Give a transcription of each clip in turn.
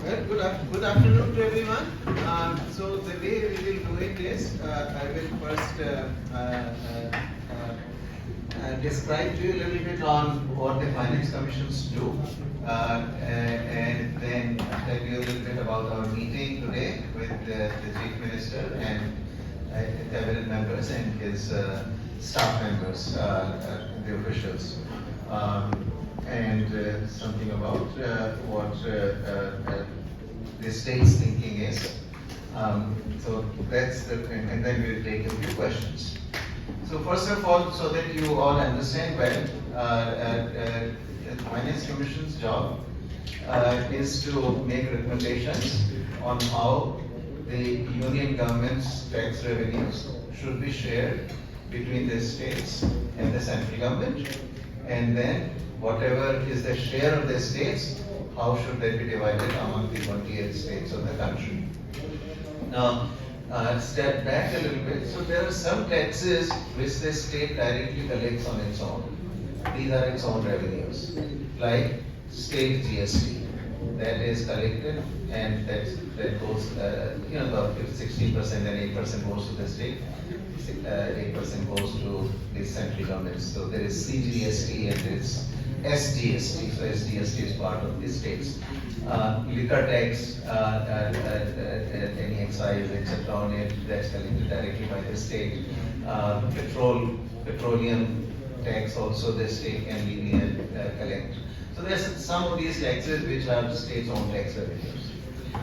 Good afternoon to everyone. So the way we will do it is, I will first describe to you a little bit on what the finance commissions do, and then tell you a little bit about our meeting today with the Chief Minister and cabinet members and his staff members, the officials. And something about what the state's thinking is. So that's and then we'll take a few questions. So first of all, so that you all understand well, the Finance Commission's job is to make recommendations on how the union government's tax revenues should be shared between the states and the central government, and then whatever is the share of the states, how should that be divided among the 28 states of the country. Now, step back a little bit. So there are some taxes which the state directly collects on its own. These are its own revenues, like state GST. That is collected, and that goes, about 16% and 8% goes to the state, 8% goes to the central government. So there is CGST and there is SGST. So SGST is part of the states. Liquor tax, any excise, etc. on it, that's collected directly by the state. Petroleum tax also the state can collect. So there's some of these taxes which are the state's own tax revenues.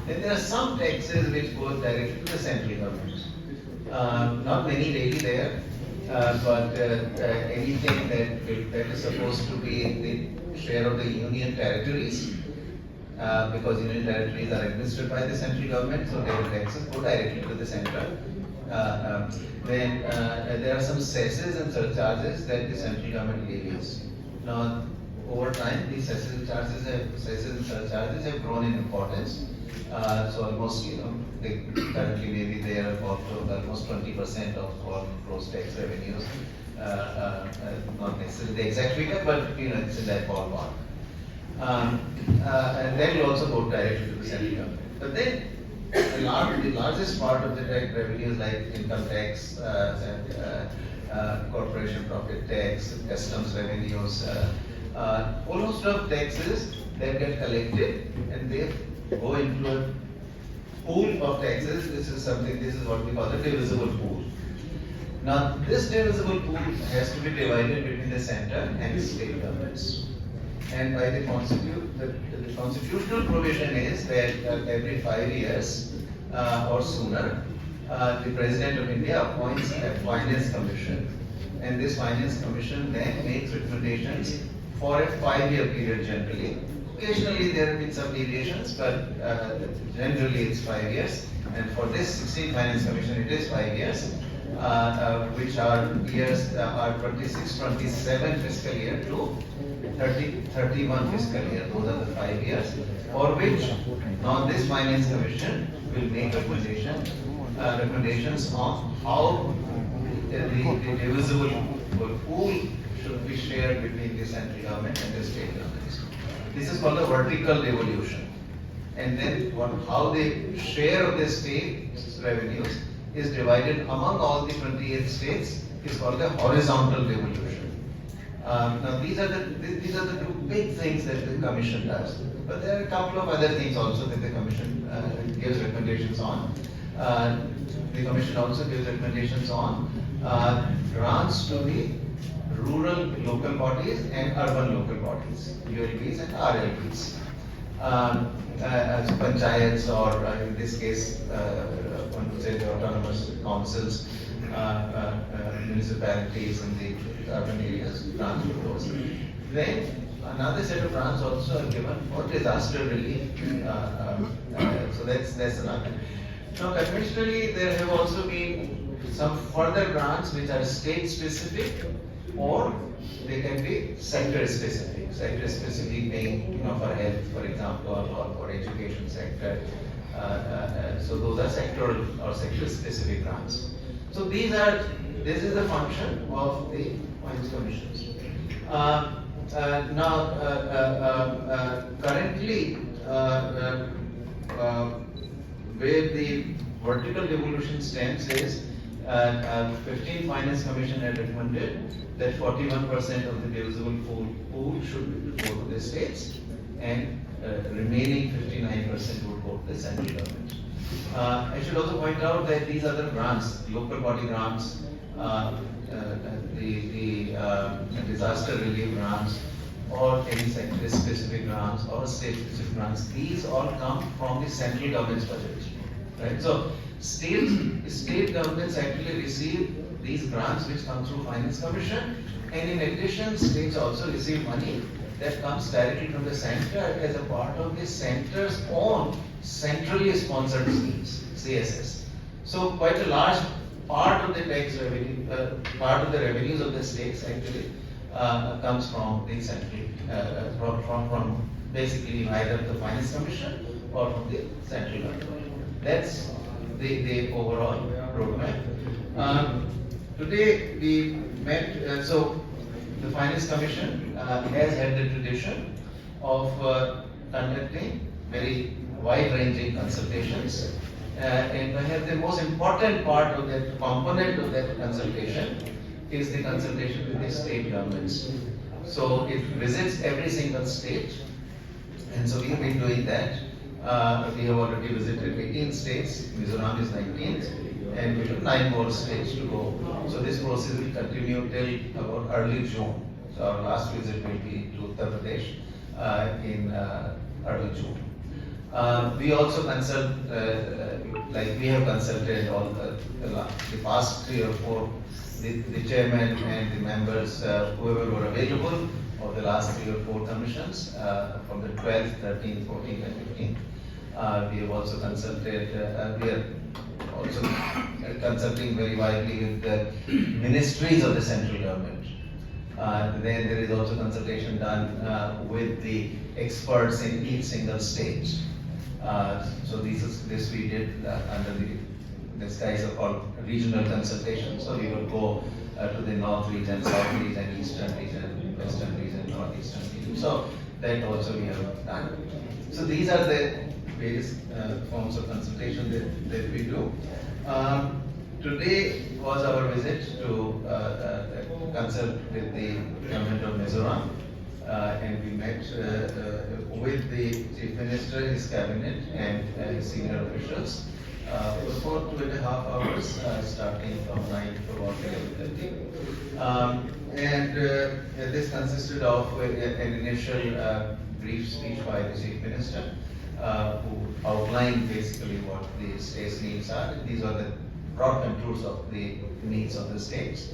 Then there are some taxes which go directly to the central government. Not many really there, but anything that is supposed to be the share of the union territories, because union territories are administered by the central government, so their taxes go directly to the center. Then there are some cesses and surcharges that the central government levies. Now, over time, these cesses and surcharges have grown in importance. So almost, they currently maybe they are about almost 20% of all gross tax revenues. Not necessarily the exact figure, but it's in that ballpark. And that will also go directly to the central government. But then the largest part of the tax revenues, like income tax, corporation profit tax, customs revenues, almost of taxes that get collected and they go into a pool of taxes. This is what we call a divisible pool. Now, this divisible pool has to be divided between the center and the state governments. And by the constitutional provision is that every 5 years or sooner, the President of India appoints a finance commission. And this finance commission then makes recommendations for a 5-year period generally. Occasionally there have been some deviations, but generally it's 5 years. And for this 16th Finance Commission, it is 5 years, which are years are 26-27 fiscal year to 30-31 fiscal year. Those are the 5 years for which now this Finance Commission will make recommendations on how the divisible pool should be shared between the central government and the state governments. This is called the vertical devolution. And then how the share of the state's revenues is divided among all the 28 states is called the horizontal devolution. Now these are the two big things that the Commission does. But there are a couple of other things also that the Commission gives recommendations on. The Commission also gives recommendations on grants to the rural local bodies and urban local bodies, ULBs and RLBs. As panchayats, or in this case, one would say the autonomous councils, municipalities in the urban areas, grants for those. Then another set of grants also are given for disaster relief. So that's another. Now, conventionally, there have also been some further grants which are state specific, or they can be sector specific. Sector specific being, for health, for example, or for education sector. So those are sectoral or sector specific grants. So this is the function of the Finance Commissions. Now, currently, where the vertical devolution stands is 15 Finance Commission had recommended that 41% of the divisible pool should go to the states, and remaining 59% would go to the central government. I should also point out that these are the grants, local body grants, the disaster relief grants, or any sector specific grants or state specific grants. These all come from the central government's budget, right? So state governments actually receive these grants which come through Finance Commission, and in addition, states also receive money that comes directly from the center as a part of the center's own centrally sponsored schemes, CSS. So quite a large part of the tax revenue, part of the revenues of the states actually comes from the central, from basically either the Finance Commission or from the central government. That's the overall roadmap. Today we met, so the Finance Commission has had the tradition of conducting very wide-ranging consultations, and perhaps the most important part of that component of that consultation is the consultation with the state governments. So it visits every single state, and so we have been doing that. We have already visited 18 states, Mizoram is 19th, and we have 9 more states to go. So this process will continue till about early June. So our last visit will be to Uttar Pradesh in early June. We also consult, like we have consulted all the past 3 or 4, the chairman and the members, whoever were available of the last 3 or 4 commissions, from the 12th, 13th, 14th and 15th. We have also consulted, we are also consulting very widely with the ministries of the central government. Then there is also consultation done with the experts in each single state. So this we did under these guys are called regional consultation. So we will go to the north region, south region, eastern region, western region, northeastern region. So that also we have done. So these are the various forms of consultation that we do. Today was our visit to consult with the government of Mizoram, and we met with the Chief Minister, his cabinet, and senior officials for 2.5 hours, starting from 9 to about 11:30. And this consisted of an initial brief speech by the Chief Minister, who outlined basically what the state's needs are. These are the broad contours of the needs of the states,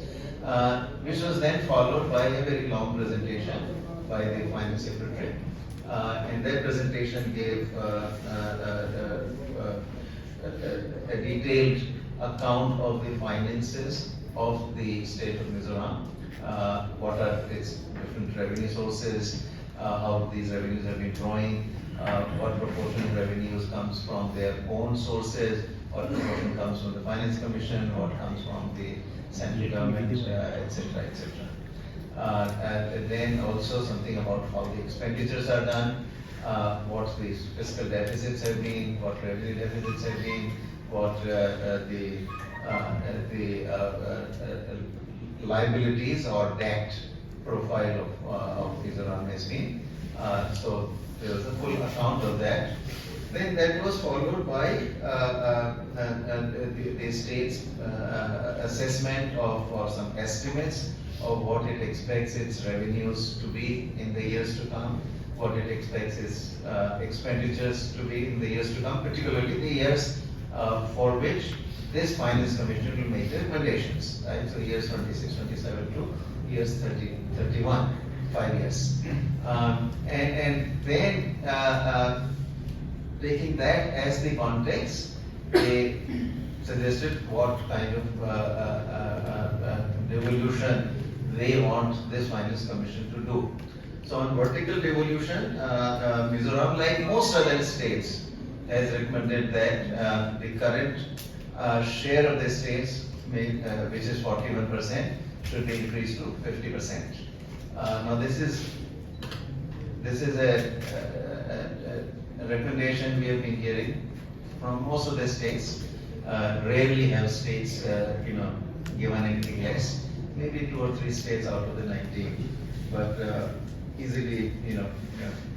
which was then followed by a very long presentation by the Finance Secretary. And that presentation gave a detailed account of the finances of the state of Mizoram, what are its different revenue sources, how these revenues have been growing, what proportion of revenues comes from their own sources, what proportion comes from the Finance Commission, what comes from the central government, etc., etc. And then also something about how the expenditures are done, what the fiscal deficits have been, what revenue deficits have been, what the liabilities or debt profile of Mizoram has been. So there was a full account of that. Then that was followed by the state's assessment of, or some estimates of what it expects its revenues to be in the years to come, what it expects its expenditures to be in the years to come, particularly the years for which this Finance Commission will make the recommendations, right? So years 26, 27 to years 30, 31, 5 years. And then taking that as the context, they suggested what kind of devolution they want this Finance Commission to do. So on vertical devolution, Mizoram, like most other states, has recommended that the current share of the states, which is 41%, should be increased to 50%. Now this is a recommendation we have been hearing from most of the states. Rarely have states, given anything less. Maybe 2 or 3 states out of the 19, but easily,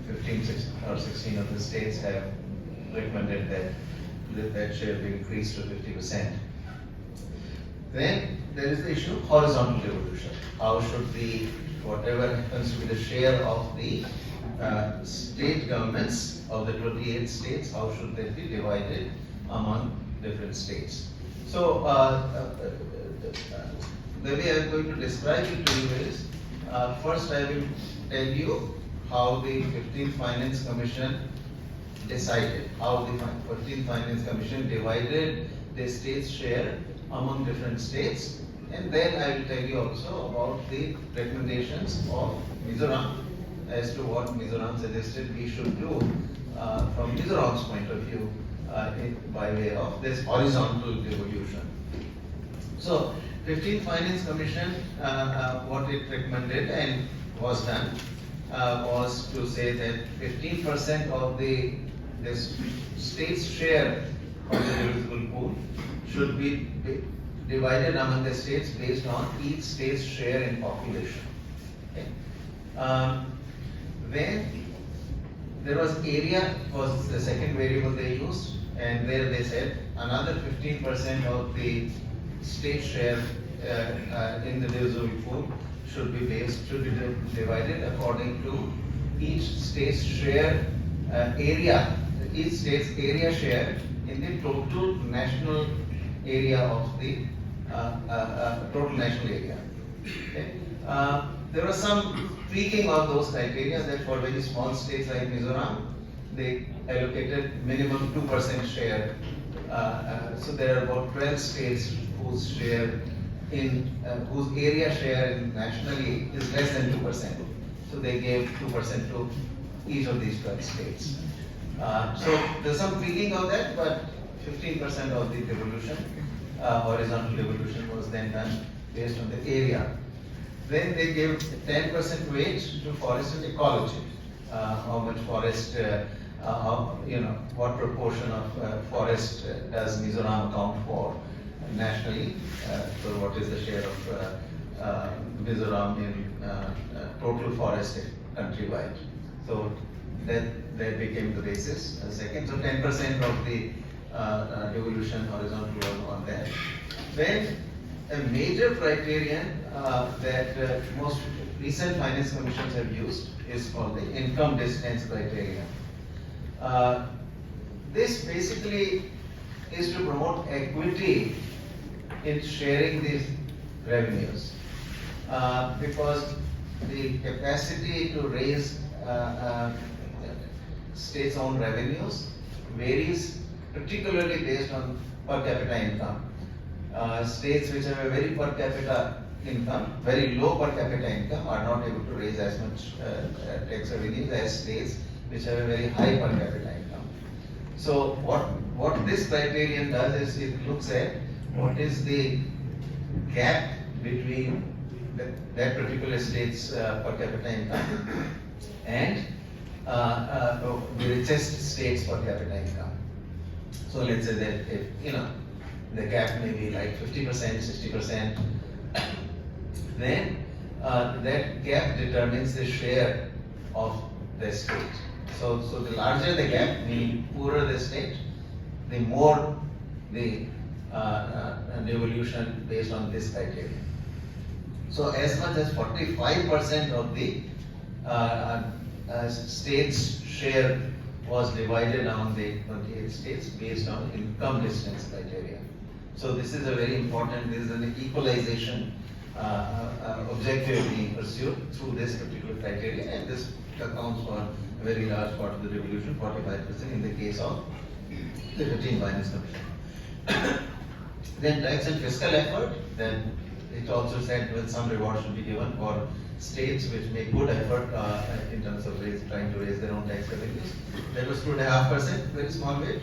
15 or 16 of the states have recommended that share be increased to 50%. Then there is the issue of horizontal devolution. How should the, whatever happens to be the share of the state governments of the 28 states, how should that be divided among different states? So the way I am going to describe it to you is, first I will tell you how the 15th Finance Commission decided, how the 15th Finance Commission divided the state's share among different states, and then I will tell you also about the recommendations of Mizoram as to what Mizoram suggested we should do from Mizoram's point of view by way of this horizontal devolution. So, 15th Finance Commission, what it recommended and was done was to say that 15% of the state's share of the divisible pool should be divided among the states based on each state's share in population. Okay. Then there was area was the second variable they used, and there they said another 15% of the state share in the divisible pool should be divided according to each state's share area, each state's area share in the total national area of the total national area. Okay. There was some tweaking of those criteria that for very small states like Mizoram, they allocated minimum 2% share. So there are about 12 states whose share whose area share nationally is less than 2%. So they gave 2% to each of these 12 states. So there's some tweaking of that, but 15% of the devolution, horizontal devolution, was then done based on the area. Then they gave 10% weight to forest and ecology. How much forest, what proportion of forest does Mizoram account for nationally? So what is the share of Mizoram in total forest countrywide? So that became the basis. Second, so 10% of the devolution horizontal was on that. Then a major criterion that most recent finance commissions have used is called the income distance criterion. This basically is to promote equity in sharing these revenues, because the capacity to raise states' own revenues varies particularly based on per capita income. States which have a very per capita income, very low per capita income, are not able to raise as much tax revenues as states which have a very high per capita income. So what this criterion does is it looks at what is the gap between that particular state's per capita income and the richest state's per capita income. So let's say that if the gap may be like 50%, 60%, then that gap determines the share of the state. So the larger the gap, meaning poorer the state, the more the devolution based on this criteria. So as much as 45% of the state's share was divided among the 28 states based on income distance criteria. So this is a very important, this is an equalization objective being pursued through this particular criteria, and this accounts for a very large part of the devolution, 45% in the case of the 15th Finance Commission. Then tax and fiscal effort, then it also said that some reward should be given for states which make good effort in terms of trying to raise their own tax revenues. That was 2.5%, very small weight.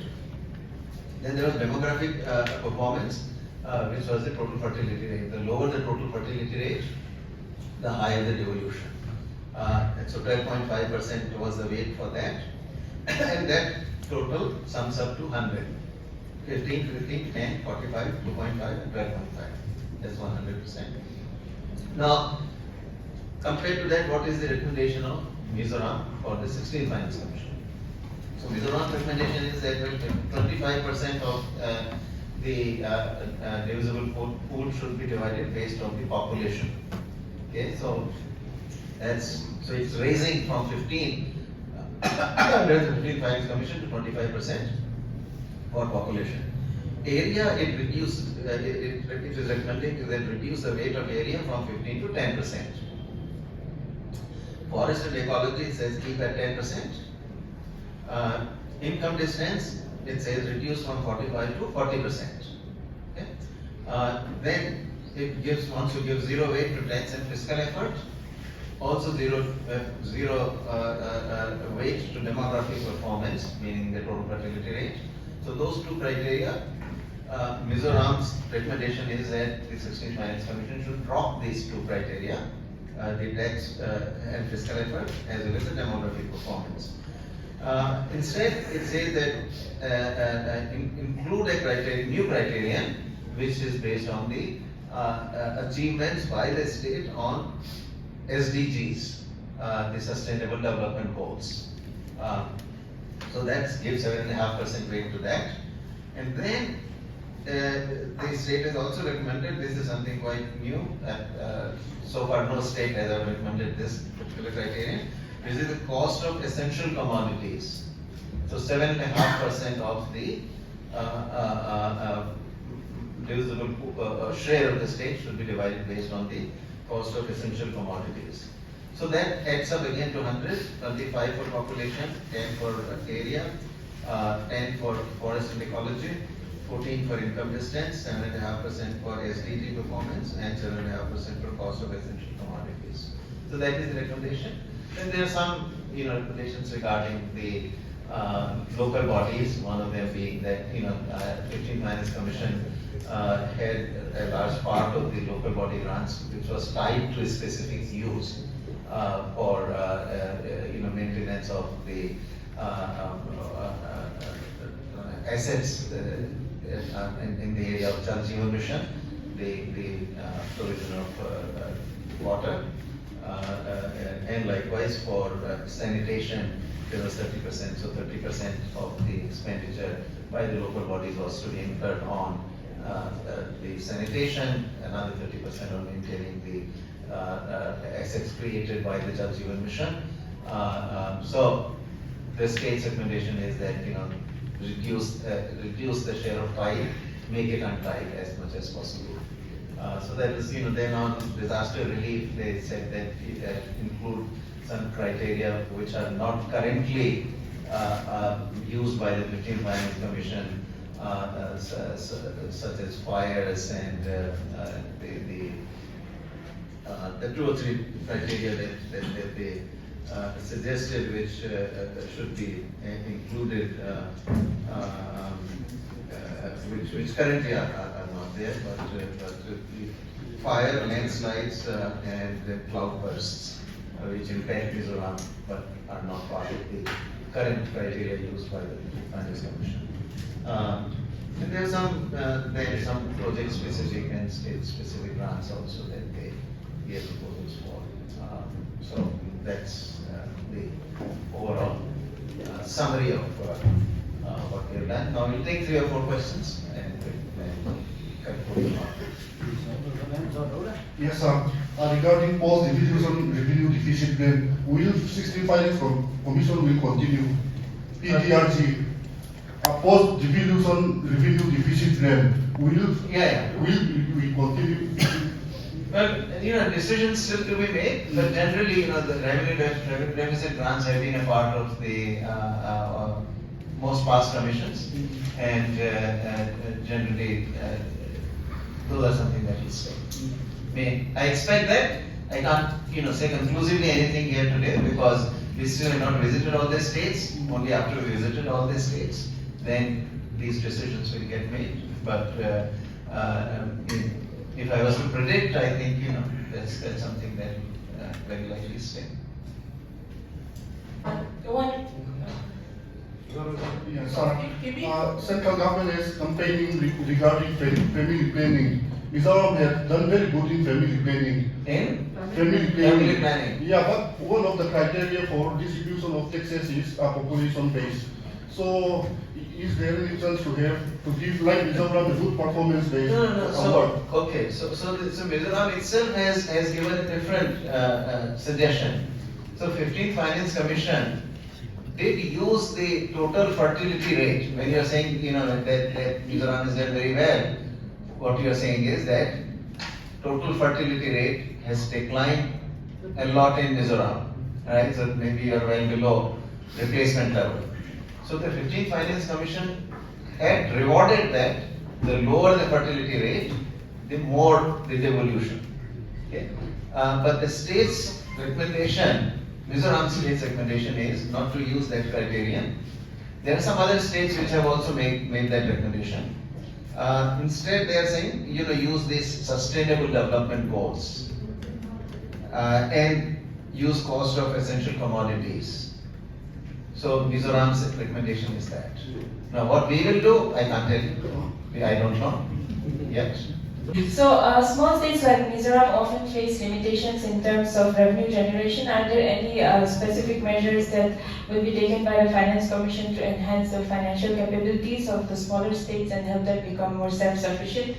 Then there was demographic performance, which was the total fertility rate. The lower the total fertility rate, the higher the devolution. And so 12.5% was the weight for that. And that total sums up to 100. 15, 15, 10, 45, 2.5 and 12.5. That's 100%. Now, compared to that, what is the recommendation of Mizoram for the 16th Finance Commission? So Mizoram's recommendation is that 25% of the divisible pool should be divided based on the population. Okay, so it's raising from 15 under the 15th Finance Commission to 25% for population. Area, it reduced. It is recommending that reduce the weight of area from 15 to 10%. Forest and ecology, it says keep at 10%. Income distance, it says reduce from 45 to 40%. Okay? Then it wants to give zero weight to tax and fiscal effort. Also zero weight to demographic performance, meaning the total fertility rate. So those two criteria, Mizoram's recommendation is that the 16th Finance Commission should drop these two criteria, the tax and fiscal effort as well as the demographic performance. Instead, it says that include a new criterion which is based on the achievements by the state on SDGs, the Sustainable Development Goals. So that gives 7.5% weight to that. And then the state has also recommended, this is something quite new, so far no state has ever recommended this particular criterion, which is the cost of essential commodities. So 7.5% of the divisible share of the state should be divided based on the cost of essential commodities. So that adds up again to 100, 25 for population, 10 for area, 10 for forest and ecology, 14 for income distance, 7.5% for SDG performance, and 7.5% for cost of essential commodities. So that is the recommendation. Then there are some recommendations regarding the local bodies, one of them being that 15th Finance Commission had a large part of the local body grants which was tied to a specific use for maintenance of the assets in the area of Jal Jeevan Mission, the provision of water, and likewise for sanitation there was 30%. So 30% of the expenditure by the local bodies was to be incurred on the sanitation, another 30% on maintaining the assets created by the Jal Jeevan Mission. So the state's recommendation is that reduce the share of tide, make it untied as much as possible. So that is, then on disaster relief, they said that it include some criteria which are not currently used by the 15th Finance Commission, such as fires and the 2 or 3 criteria that they suggested, which should be included, which currently are not there, but fire, landslides, and cloud bursts, which impact Mizoram but are not part of the current criteria used by the Finance Commission. And there are some project specific and state specific grants also that they gave proposals for. So that's the overall summary of what we have done. Now we'll take 3 or 4 questions and conclude. Yes, sir. Regarding post-devolution revenue deficit plan, will 16 Finance Commission will continue PDRG post-devolution revenue deficit plan? Will we continue? Well, decisions still to be made, but generally, the revenue deficit grants have been a part of the most past commissions, and generally, those are something that will stay. I expect that. I can't, say conclusively anything here today because we still have not visited all the states. Only after we visited all the states, then these decisions will get made. But if I was to predict, I think that's something that very likely stay. Yes, central government is campaigning regarding family planning. Mizoram has done very good in family planning. In Family family planning. Yeah, but one of the criteria for distribution of taxes is population based. So, is there any chance to give like Mizoram a good performance based award? So, okay, so Mizoram itself has given a different suggestion. So 15th Finance Commission did use the total fertility rate. When you are saying, that Mizoram has done very well, what you are saying is that total fertility rate has declined a lot in Mizoram, right? So maybe you are well below replacement level. So the 15th Finance Commission had rewarded that the lower the fertility rate, the more the devolution. Okay? But the state's recommendation, Mizoram state's recommendation is not to use that criterion. There are some other states which have also made that recommendation. Instead, they are saying, use these sustainable development goals and use cost of essential commodities. So Mizoram's recommendation is that. Now, what we will do, I can't tell you. I don't know yet. So, small states like Mizoram often face limitations in terms of revenue generation. Are there any specific measures that will be taken by the Finance Commission to enhance the financial capabilities of the smaller states and help them become more self-sufficient?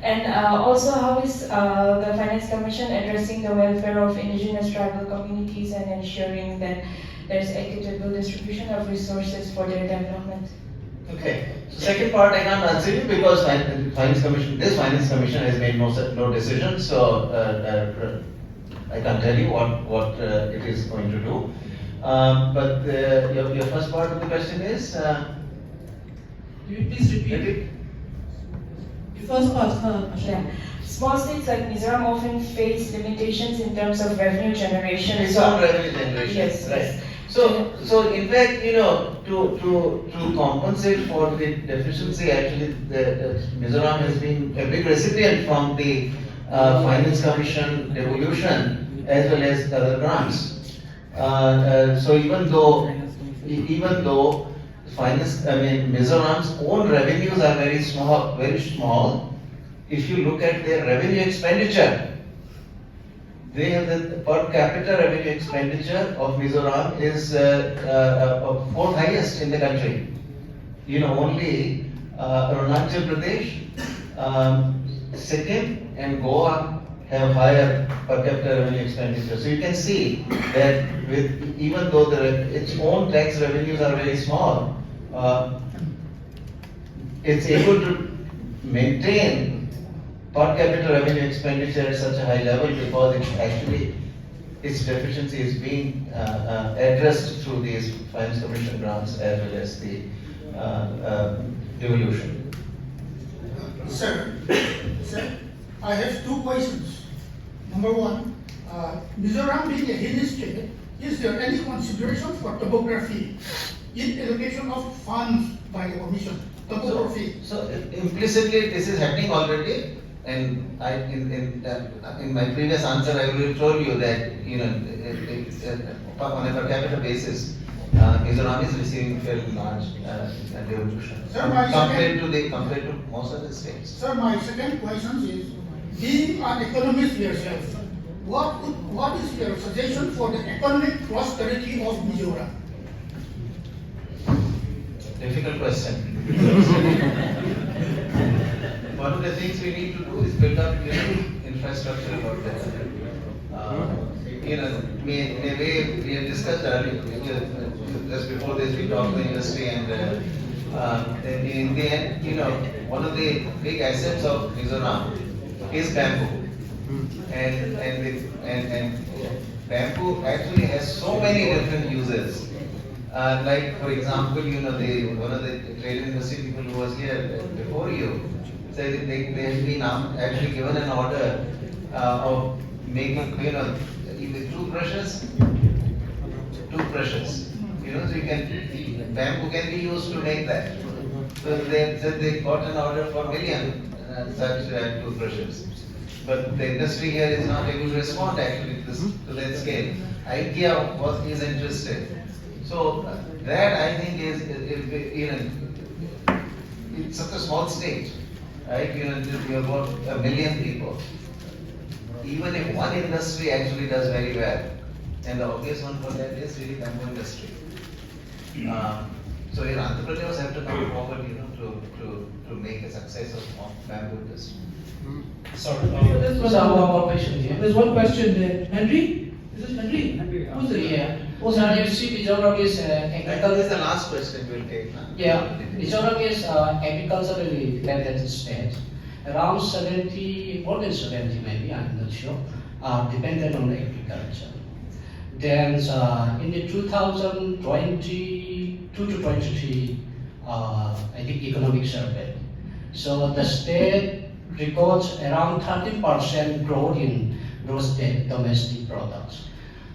And also, how is the Finance Commission addressing the welfare of indigenous tribal communities and ensuring that there's equitable distribution of resources for their development? Okay. So second part I can't answer you because this Finance Commission has made no decision. So I can't tell you what it is going to do. But your first part of the question is. Can you please repeat? The first part. Yeah. Small states like Mizoram often face limitations in terms of revenue generation. It's on revenue generation. Yes. Right. Yes. So in fact, to compensate for the deficiency, actually, the Mizoram has been a big recipient from the Finance Commission devolution as well as other grants. So even though Mizoram's own revenues are very small, if you look at their revenue expenditure, they have the per capita revenue expenditure of Mizoram is fourth highest in the country. Only Arunachal Pradesh, Sikkim, and Goa have higher per capita revenue expenditure. So you can see that even though its own tax revenues are very small, it's able to maintain per capita revenue expenditure at such a high level because its deficiency is being addressed through these Finance Commission grants as well as the devolution. Sir, I have two questions. Number one, Mizoram being a hilly state, is there any consideration for topography in allocation of funds by the Commission? Topography. So implicitly this is happening already. And in my previous answer, I already told you that on a per capita basis, Mizoram is receiving fairly large devolution compared to most other states. Sir, my second question is, being an economist yourself, what is your suggestion for the economic prosperity of Mizoram? Difficult question. One of the things we need to do is build up infrastructure about that. In a way, we had discussed earlier, just before this, we talked to the industry, and in the end, one of the big assets of Mizoram is bamboo. And bamboo actually has so many different uses. Like, for example, one of the trade industry people who was here before you, said they have been actually given an order of making, either toothbrushes. So bamboo can be used to make that. So they said they got an order for 1 million such toothbrushes. But the industry here is not able to respond actually to that scale. IKEA is interested. So that I think is it's such a small state, right? You have about 1 million people. Even if one industry actually does very well, and the obvious one for that is really bamboo industry. So your entrepreneurs have to come forward, to make a success of bamboo industry. Sorry. There's one more question here. There's one question there. Henry? Is it Henry? Who's it? Yeah. Sir, you see, Mizoram is That agricultural. is the last question we'll take now. Yeah, Mizoram is agriculturally dependent state. Around 70, more than 70 maybe, I'm not sure, are dependent on agriculture. Then in the 2022 to 23, I think economic survey. So the state records around 30% growth in gross domestic products.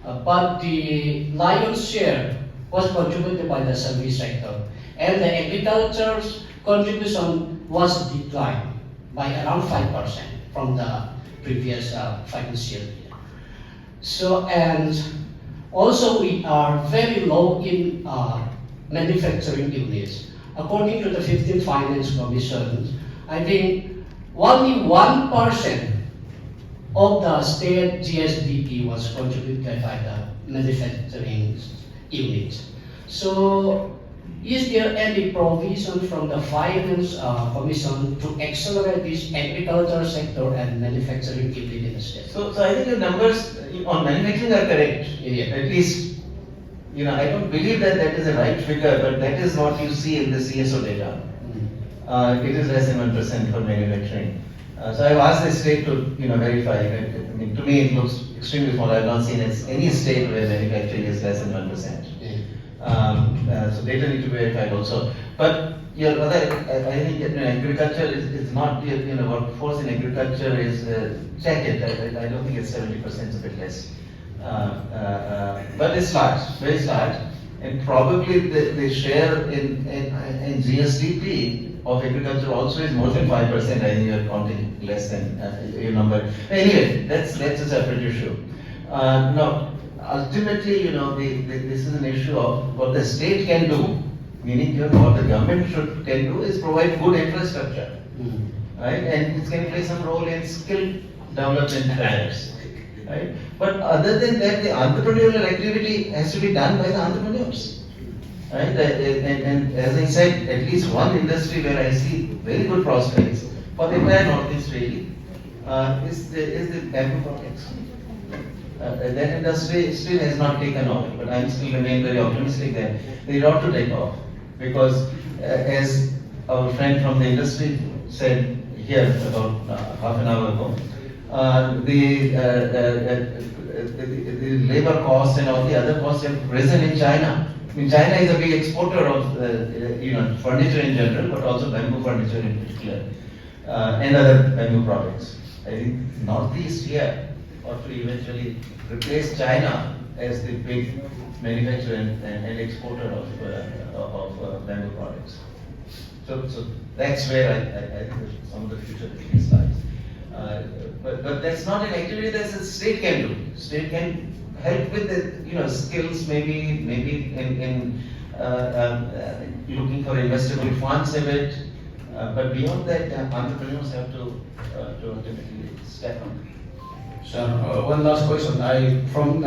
But the lion's share was contributed by the service sector, and the agriculture's contribution was declined by around 5% from the previous financial year. So, and also we are very low in manufacturing units. According to the 15th Finance Commission, I think only 1% of the state GSDP was contributed by the manufacturing units. So, is there any provision from the Finance Commission to accelerate this agriculture sector and manufacturing unit in the state? So I think the numbers on manufacturing are correct. Yeah. At least, I don't believe that is a right figure, but that is what you see in the CSO data. It is less than 1% for manufacturing. So I've asked the state to, verify. I mean, to me it looks extremely small. I've not seen any state where manufacturing is less than 1%. So data need to be verified also. But I think agriculture is not, workforce in agriculture is, check it, I don't think it's 70%, it's a bit less. But it's large, very large. And probably the share in GSDP of agriculture also is more than 5%. I think you're counting less than your number. Anyway, that's a separate issue. Now, ultimately, this is an issue of what the state can do, meaning what the government can do is provide good infrastructure, right? And it can play some role in skill development plans, right? But other than that, the entrepreneurial activity has to be done by the entrepreneurs, right? And as I said, at least one industry where I see very good prospects for the entire Northeast really is the bamboo products. That industry still has not taken off, but I still remain very optimistic that they ought to take off because, as our friend from the industry said here about half an hour ago, the labor costs and all the other costs have risen in China. I mean, China is a big exporter of furniture in general, but also bamboo furniture in particular, and other bamboo products. I think Northeast here ought to eventually replace China as the big manufacturer and exporter of bamboo products. So that's where I think some of the future lies. But that's not an activity that the state can do. State can help with the skills, maybe in looking for investable funds a bit. But beyond that, entrepreneurs have to ultimately step up. Sir, one last question. I'm from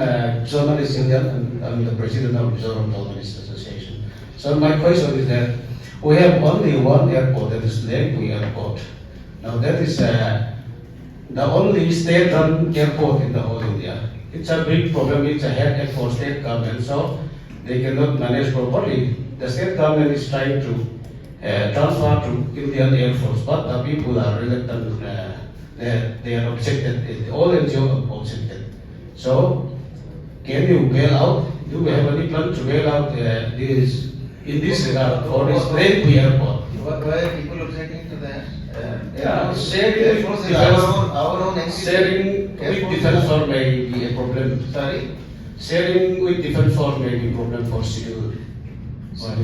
Journalist Union and I'm the president of Mizoram Journalist Association. So my question is that we have only one airport, that is Tihluih Airport. Now that is the only state-run airport in the whole India. It's a big problem. It's a headache for state government, so they cannot manage properly. The state government is trying to transfer to Indian Air Force, but the people are reluctant. They are objected. All NGO objected. So, can you bail out? Do we have any plan to bail out this in this regard for this Tihluih Airport? Why are people objecting to that? Sharing our own entity. Sharing with defense force may be a problem. Sorry? Sharing with defense force may be a problem for security. So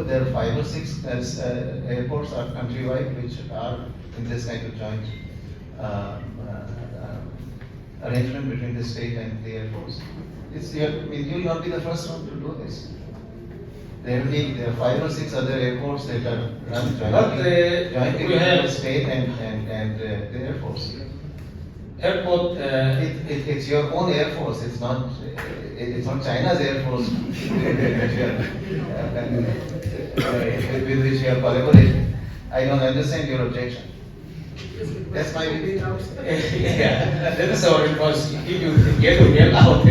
there are 5 or 6 airports are countrywide which are in this kind of joint arrangement between the state and the airports. you'll not be the first one to do this. There are 5 or 6 other airports that are run But, jointly we with have- the state and the Air Force. Airport, It's your own Air Force, it's not China's Air Force with which you are collaborating. I don't understand your objection. That's my view. yeah, that is our response. If you get to yell out,